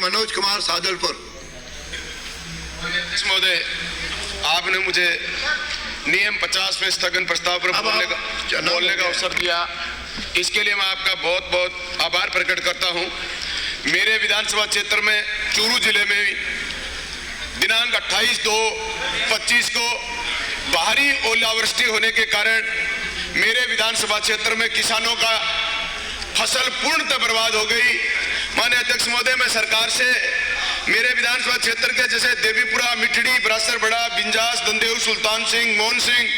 मनोज कुमार सादलपुर। महोदय, आपने मुझे नियम 50 में स्थगन प्रस्ताव पर बोलने का अवसर दिया, इसके लिए मैं आपका बहुत बहुत आभार प्रकट करता हूं। मेरे विधानसभा क्षेत्र में चूरू जिले में दिनांक 28/2/25 को भारी ओलावृष्टि होने के कारण मेरे विधानसभा क्षेत्र में किसानों का फसल पूर्णतः बर्बाद हो गई। माननीय अध्यक्ष महोदय, मैं सरकार से मेरे विधानसभा क्षेत्र के जैसे देवीपुरा, मिठड़ी, बरासर बड़ा, बिंजास, दंदेव, सुल्तान सिंह, मोहन सिंह,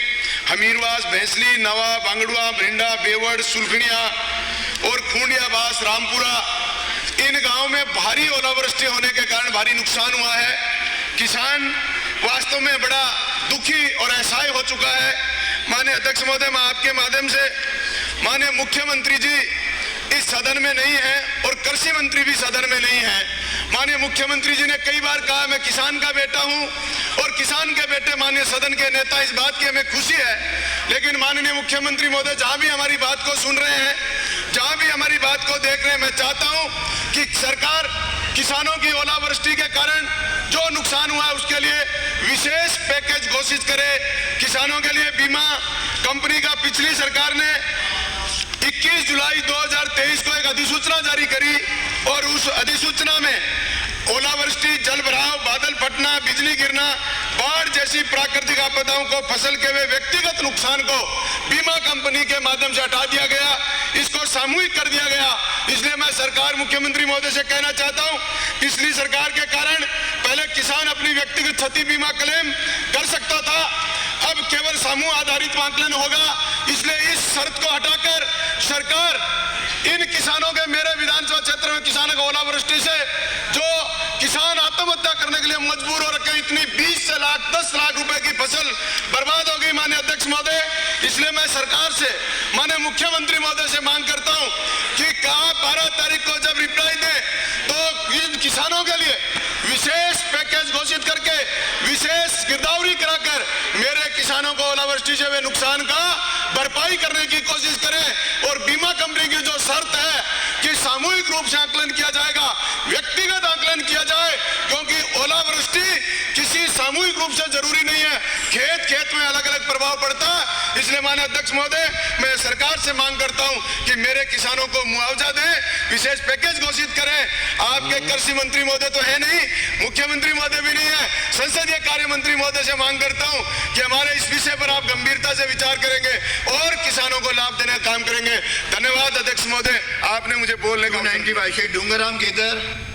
हमीरवास, भैंसली, नवा, बांगड़ुआ, भरिंडा, बेवड़, सुलखनिया और खूंडियाबास, रामपुरा, इन गांवों में भारी ओलावृष्टि होने के कारण भारी नुकसान हुआ है। किसान वास्तव में बड़ा दुखी और असहाय हो चुका है। माननीय अध्यक्ष महोदय, मैं आपके माध्यम से माननीय मुख्यमंत्री जी इस सदन में नहीं है और कृषि मंत्री भी सदन में नहीं है। माननीय मुख्यमंत्री जी ने कई बार कहा मैं किसान का बेटा हूं और किसान के बेटे माननीय सदन के नेता, इस बात की हमें खुशी है। लेकिन माननीय मुख्यमंत्री महोदय, जहां भी हमारी बात को सुन रहे हैं, जहां भी हमारी बात को देख रहे हैं, मैं चाहता हूं कि सरकार किसानों की ओलावृष्टि के कारण जो नुकसान हुआ है उसके लिए विशेष पैकेज घोषित करे। किसानों के लिए बीमा कंपनी का पिछली सरकार ने 21 जुलाई 2023 को एक अधिसूचना जारी करी और उस अधिसूचना में ओलावृष्टि, जल भराव, बादल फटना, बिजली गिरना, बाढ़ जैसी प्राकृतिक आपदाओं को, फसल के वे व्यक्तिगत नुकसान को बीमा कंपनी के माध्यम से हटा दिया गया, इसको सामूहिक कर दिया गया। इसलिए मैं सरकार, मुख्यमंत्री महोदय से कहना चाहता हूं, पिछली सरकार के कारण पहले किसान अपनी व्यक्तिगत क्षति बीमा क्लेम कर सकता था, अब केवल समूह आधारित आकलन होगा। इसलिए इस शर्त को हटाकर सरकार इन किसानों के, मेरे विधानसभा क्षेत्र में किसानों को ओलावृष्टि से जो किसान आत्महत्या करने के लिए मजबूर हो रखे, इतनी 20 से लाख 10 लाख रुपए की फसल बर्बाद हो गई। माननीय अध्यक्ष महोदय, इसलिए मैं सरकार से, माननीय मुख्यमंत्री महोदय से मांग करता हूं कि 12 तारीख को जब रिप्लाई दे तो इन किसानों के लिए विशेष पैकेज घोषित करके विशेष गिरदावरी कराकर मेरे किसानों को ओलावृष्टि से हुए नुकसान का भरपाई करने की कोशिश करें। और बीमा कंपनी की जो शर्त है कि सामूहिक रूप से आकलन किया जाएगा, व्यक्तिगत आकलन किया जाए, क्योंकि ओलावृष्टि किसी सामूहिक रूप से जरूरी नहीं है, खेत खेत में अलग अलग प्रभाव पड़ता है। इसलिए माननीय अध्यक्ष महोदय, मैं सरकार से मांग करता हूं कि मेरे किसानों को मुआवजा दें, विशेष पैकेज घोषित करें। आपके कृषि मंत्री महोदय तो है नहीं, मुख्यमंत्री महोदय भी नहीं है, संसदीय कार्य मंत्री महोदय से मांग करता हूं कि हमारे इस विषय पर आप गंभीरता से विचार करेंगे और किसानों को लाभ देने का काम करेंगे। धन्यवाद अध्यक्ष महोदय, आपने मुझे बोलने का। डूंगराम केदार।